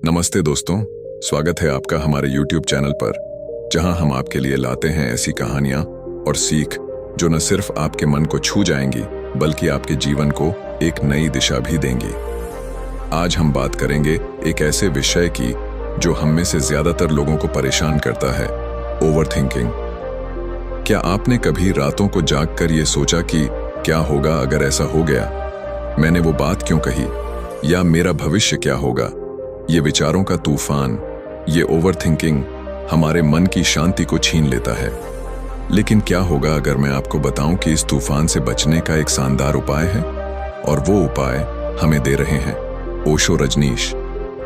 नमस्ते दोस्तों, स्वागत है आपका हमारे YouTube चैनल पर, जहां हम आपके लिए लाते हैं ऐसी कहानियां और सीख जो न सिर्फ आपके मन को छू जाएंगी बल्कि आपके जीवन को एक नई दिशा भी देंगी। आज हम बात करेंगे एक ऐसे विषय की जो हम में से ज्यादातर लोगों को परेशान करता है, ओवरथिंकिंग। क्या आपने कभी रातों को जागकर ये सोचा कि क्या होगा अगर ऐसा हो गया, मैंने वो बात क्यों कही, या मेरा भविष्य क्या होगा? ये विचारों का तूफान, ये ओवरथिंकिंग हमारे मन की शांति को छीन लेता है। लेकिन क्या होगा अगर मैं आपको बताऊं कि इस तूफान से बचने का एक शानदार उपाय है, और वो उपाय हमें दे रहे हैं ओशो रजनीश,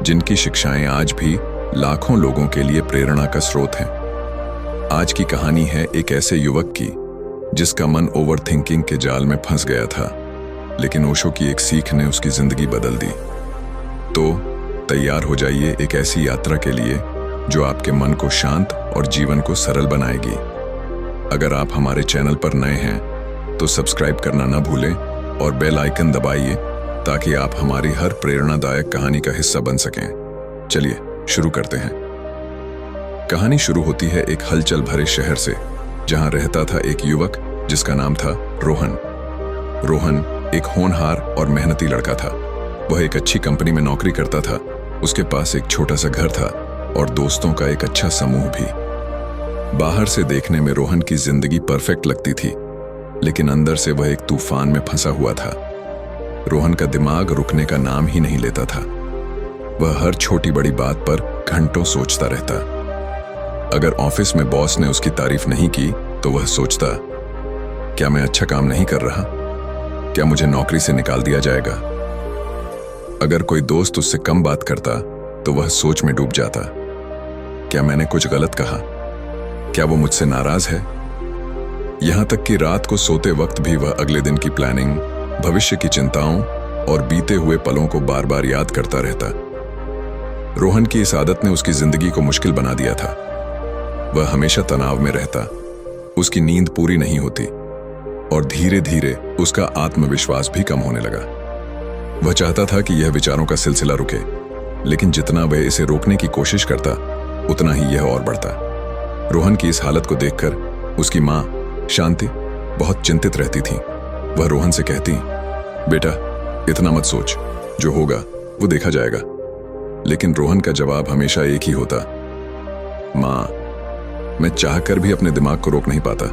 जिनकी शिक्षाएं आज भी लाखों लोगों के लिए प्रेरणा का स्रोत हैं। आज की कहानी है एक ऐसे युवक की जिसका मन ओवरथिंकिंग के जाल में फंस गया था, लेकिन ओशो की एक सीख ने उसकी जिंदगी बदल दी। तो तैयार हो जाइए एक ऐसी यात्रा के लिए जो आपके मन को शांत और जीवन को सरल बनाएगी। अगर आप हमारे चैनल पर नए हैं तो सब्सक्राइब करना न भूलें और बेल आइकन दबाइए ताकि आप हमारी हर प्रेरणादायक कहानी का हिस्सा बन सकें। चलिए शुरू करते हैं। कहानी शुरू होती है एक हलचल भरे शहर से, जहां रहता था एक युवक जिसका नाम था रोहन। रोहन एक होनहार और मेहनती लड़का था। वह एक अच्छी कंपनी में नौकरी करता था। उसके पास एक छोटा सा घर था और दोस्तों का एक अच्छा समूह भी। बाहर से देखने में रोहन की जिंदगी परफेक्ट लगती थी, लेकिन अंदर से वह एक तूफान में फंसा हुआ था। रोहन का दिमाग रुकने का नाम ही नहीं लेता था। वह हर छोटी बड़ी बात पर घंटों सोचता रहता। अगर ऑफिस में बॉस ने उसकी तारीफ नहीं की तो वह सोचता, क्या मैं अच्छा काम नहीं कर रहा? क्या मुझे नौकरी से निकाल दिया जाएगा? अगर कोई दोस्त उससे कम बात करता तो वह सोच में डूब जाता, क्या मैंने कुछ गलत कहा? क्या वो मुझसे नाराज है? यहां तक कि रात को सोते वक्त भी वह अगले दिन की प्लानिंग, भविष्य की चिंताओं और बीते हुए पलों को बार बार याद करता रहता। रोहन की इस आदत ने उसकी जिंदगी को मुश्किल बना दिया था। वह हमेशा तनाव में रहता, उसकी नींद पूरी नहीं होती और धीरे धीरे उसका आत्मविश्वास भी कम होने लगा। वह चाहता था कि यह विचारों का सिलसिला रुके, लेकिन जितना वह इसे रोकने की कोशिश करता उतना ही यह और बढ़ता। रोहन की इस हालत को देखकर उसकी माँ शांति बहुत चिंतित रहती थी। वह रोहन से कहती, बेटा इतना मत सोच, जो होगा वो देखा जाएगा। लेकिन रोहन का जवाब हमेशा एक ही होता, माँ मैं चाहकर भी अपने दिमाग को रोक नहीं पाता।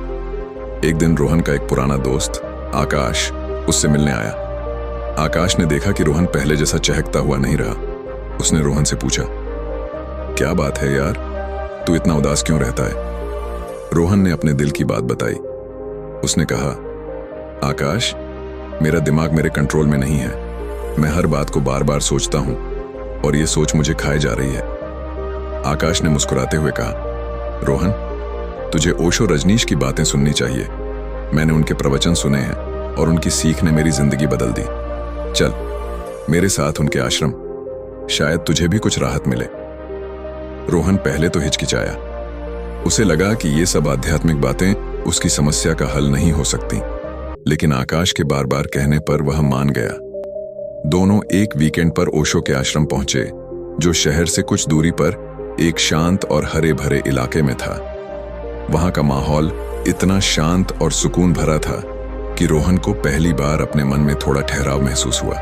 एक दिन रोहन का एक पुराना दोस्त आकाश उससे मिलने आया। आकाश ने देखा कि रोहन पहले जैसा चहकता हुआ नहीं रहा। उसने रोहन से पूछा, क्या बात है यार, तू इतना उदास क्यों रहता है? रोहन ने अपने दिल की बात बताई। उसने कहा, आकाश मेरा दिमाग मेरे कंट्रोल में नहीं है। मैं हर बात को बार बार सोचता हूं और ये सोच मुझे खाए जा रही है। आकाश ने मुस्कुराते हुए कहा, रोहन तुझे ओशो रजनीश की बातें सुननी चाहिए। मैंने उनके प्रवचन सुने हैं और उनकी सीख ने मेरी जिंदगी बदल दी। चल मेरे साथ उनके आश्रम, शायद तुझे भी कुछ राहत मिले। रोहन पहले तो हिचकिचाया। उसे लगा कि ये सब आध्यात्मिक बातें उसकी समस्या का हल नहीं हो सकती, लेकिन आकाश के बार बार कहने पर वह मान गया। दोनों एक वीकेंड पर ओशो के आश्रम पहुंचे, जो शहर से कुछ दूरी पर एक शांत और हरे भरे इलाके में था। वहां का माहौल इतना शांत और सुकून भरा था कि रोहन को पहली बार अपने मन में थोड़ा ठहराव महसूस हुआ।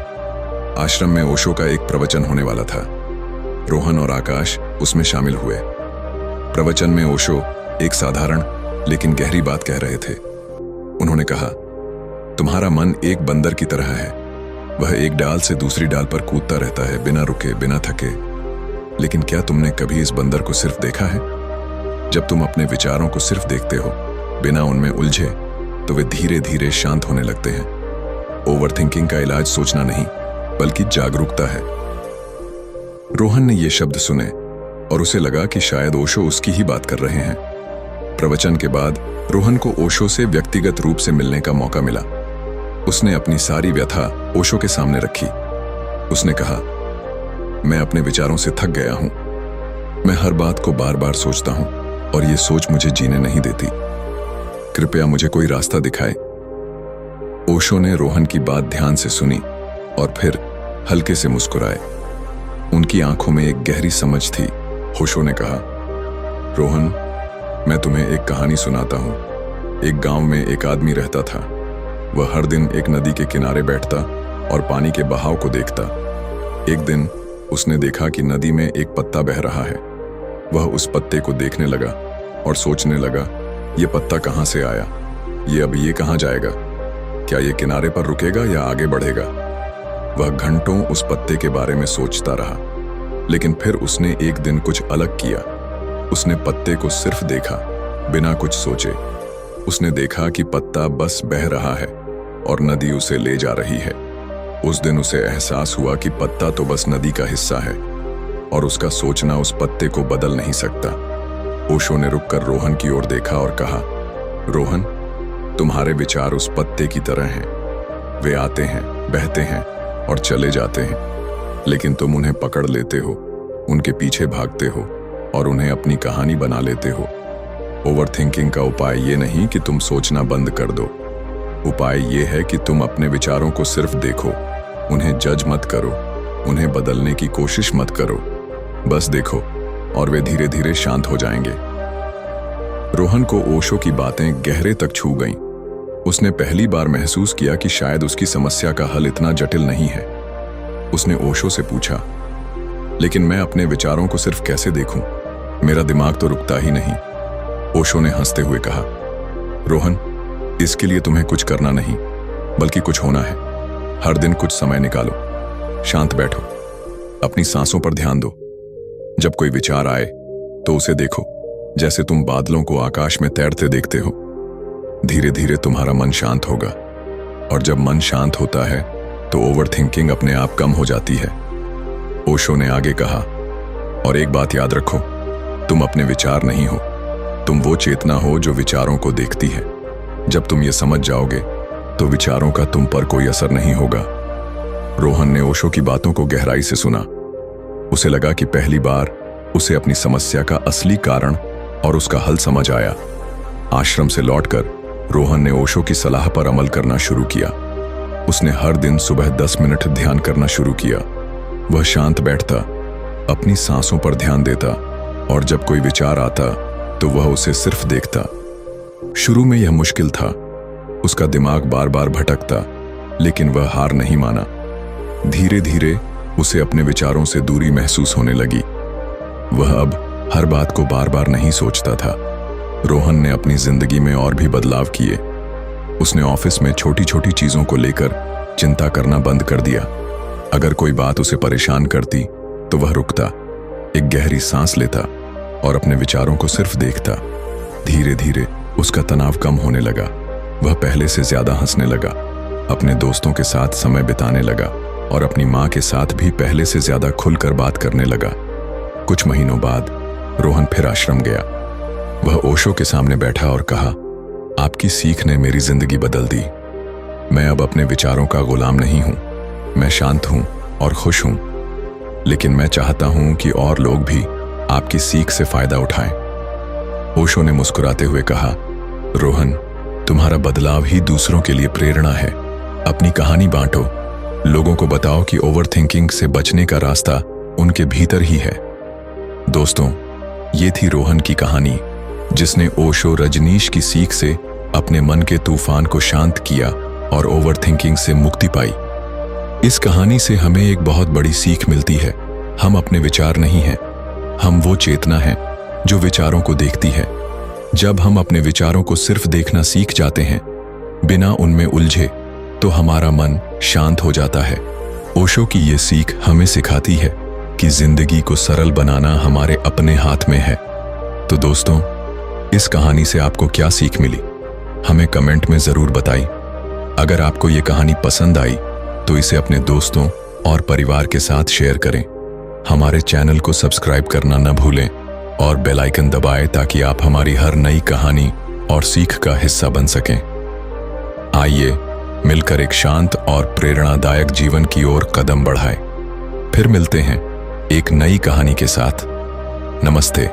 आश्रम में ओशो का एक प्रवचन होने वाला था। रोहन और आकाश उसमें शामिल हुए। प्रवचन में ओशो एक साधारण लेकिन गहरी बात कह रहे थे। उन्होंने कहा, तुम्हारा मन एक बंदर की तरह है। वह एक डाल से दूसरी डाल पर कूदता रहता है, बिना रुके बिना थके। लेकिन क्या तुमने कभी इस बंदर को सिर्फ देखा है? जब तुम अपने विचारों को सिर्फ देखते हो बिना उनमें उलझे, तो वे धीरे धीरे शांत होने लगते हैं। ओवरथिंकिंग का इलाज सोचना नहीं बल्कि जागरूकता है। रोहन ने ये शब्द सुने और उसे लगा कि शायद ओशो उसकी ही बात कर रहे हैं। प्रवचन के बाद रोहन को ओशो से व्यक्तिगत रूप से मिलने का मौका मिला। उसने अपनी सारी व्यथा ओशो के सामने रखी। उसने कहा, मैं अपने विचारों से थक गया हूं। मैं हर बात को बार बार सोचता हूं और ये सोच मुझे जीने नहीं देती। कृपया मुझे कोई रास्ता दिखाए। ओशो ने रोहन की बात ध्यान से सुनी और फिर हल्के से मुस्कुराए। उनकी आंखों में एक गहरी समझ थी। ओशो ने कहा, रोहन, मैं तुम्हें एक कहानी सुनाता हूँ। एक गांव में एक आदमी रहता था। वह हर दिन एक नदी के किनारे बैठता और पानी के बहाव को देखता। एक दिन उसने देखा कि नदी में एक पत्ता बह रहा है। वह उस पत्ते को देखने लगा और सोचने लगा, ये पत्ता कहाँ से आया? ये कहाँ जाएगा? क्या ये किनारे पर रुकेगा या आगे बढ़ेगा? वह घंटों उस पत्ते के बारे में सोचता रहा, लेकिन फिर उसने एक दिन कुछ अलग किया। उसने पत्ते को सिर्फ देखा, बिना कुछ सोचे। उसने देखा कि पत्ता बस बह रहा है और नदी उसे ले जा रही है। उस दिन उसे एहसास हुआ कि पत्ता तो बस नदी का हिस्सा है और उसका सोचना उस पत्ते को बदल नहीं सकता। ओशो ने रुककर रोहन की ओर देखा और कहा, रोहन, तुम्हारे विचार उस पत्ते की तरह हैं। वे आते हैं, बहते हैं और चले जाते हैं, लेकिन तुम उन्हें पकड़ लेते हो, उनके पीछे भागते हो और उन्हें अपनी कहानी बना लेते हो। ओवरथिंकिंग का उपाय ये नहीं कि तुम सोचना बंद कर दो। उपाय ये है कि तुम अपने विचारों को सिर्फ देखो, उन्हें जज मत करो, उन्हें बदलने की कोशिश मत करो। बस देखो और वे धीरे धीरे शांत हो जाएंगे। रोहन को ओशो की बातें गहरे तक छू गईं। उसने पहली बार महसूस किया कि शायद उसकी समस्या का हल इतना जटिल नहीं है। उसने ओशो से पूछा, लेकिन मैं अपने विचारों को सिर्फ कैसे देखूं? मेरा दिमाग तो रुकता ही नहीं। ओशो ने हंसते हुए कहा, रोहन, इसके लिए तुम्हें कुछ करना नहीं, बल्कि कुछ होना है। हर दिन कुछ समय निकालो, शांत बैठो, अपनी सांसों पर ध्यान दो। जब कोई विचार आए तो उसे देखो जैसे तुम बादलों को आकाश में तैरते देखते हो। धीरे धीरे तुम्हारा मन शांत होगा, और जब मन शांत होता है तो ओवरथिंकिंग अपने आप कम हो जाती है। ओशो ने आगे कहा, और एक बात याद रखो, तुम अपने विचार नहीं हो, तुम वो चेतना हो जो विचारों को देखती है। जब तुम ये समझ जाओगे तो विचारों का तुम पर कोई असर नहीं होगा। रोहन ने ओशो की बातों को गहराई से सुना। उसे लगा कि पहली बार उसे अपनी समस्या का असली कारण और उसका हल समझ आया। आश्रम से लौटकर रोहन ने ओशो की सलाह पर अमल करना शुरू किया। उसने हर दिन सुबह 10 मिनट ध्यान करना शुरू किया। वह शांत बैठता, अपनी सांसों पर ध्यान देता, और जब कोई विचार आता तो वह उसे सिर्फ देखता। शुरू में यह मुश्किल था, उसका दिमाग बार बार भटकता, लेकिन वह हार नहीं माना। धीरे धीरे उसे अपने विचारों से दूरी महसूस होने लगी। वह अब हर बात को बार बार नहीं सोचता था। रोहन ने अपनी जिंदगी में और भी बदलाव किए। उसने ऑफिस में छोटी छोटी चीजों को लेकर चिंता करना बंद कर दिया। अगर कोई बात उसे परेशान करती तो वह रुकता, एक गहरी सांस लेता और अपने विचारों को सिर्फ देखता। धीरे धीरे उसका तनाव कम होने लगा। वह पहले से ज्यादा हंसने लगा, अपने दोस्तों के साथ समय बिताने लगा और अपनी माँ के साथ भी पहले से ज्यादा खुलकर बात करने लगा। कुछ महीनों बाद रोहन फिर आश्रम गया। वह ओशो के सामने बैठा और कहा, आपकी सीख ने मेरी जिंदगी बदल दी। मैं अब अपने विचारों का गुलाम नहीं हूं। मैं शांत हूं और खुश हूं, लेकिन मैं चाहता हूं कि और लोग भी आपकी सीख से फायदा उठाएं। ओशो ने मुस्कुराते हुए कहा, रोहन, तुम्हारा बदलाव ही दूसरों के लिए प्रेरणा है। अपनी कहानी बांटो, लोगों को बताओ कि ओवरथिंकिंग से बचने का रास्ता उनके भीतर ही है। दोस्तों, ये थी रोहन की कहानी, जिसने ओशो रजनीश की सीख से अपने मन के तूफान को शांत किया और ओवरथिंकिंग से मुक्ति पाई। इस कहानी से हमें एक बहुत बड़ी सीख मिलती है। हम अपने विचार नहीं हैं, हम वो चेतना हैं जो विचारों को देखती है। जब हम अपने विचारों को सिर्फ देखना सीख जाते हैं, बिना उनमें उलझे, तो हमारा मन शांत हो जाता है। ओशो की ये सीख हमें सिखाती है कि जिंदगी को सरल बनाना हमारे अपने हाथ में है। तो दोस्तों, इस कहानी से आपको क्या सीख मिली, हमें कमेंट में जरूर बताइए। अगर आपको ये कहानी पसंद आई तो इसे अपने दोस्तों और परिवार के साथ शेयर करें। हमारे चैनल को सब्सक्राइब करना न भूलें और बेल आइकन दबाएं ताकि आप हमारी हर नई कहानी और सीख का हिस्सा बन सकें। आइए मिलकर एक शांत और प्रेरणादायक जीवन की ओर कदम बढ़ाएं। फिर मिलते हैं एक नई कहानी के साथ। नमस्ते।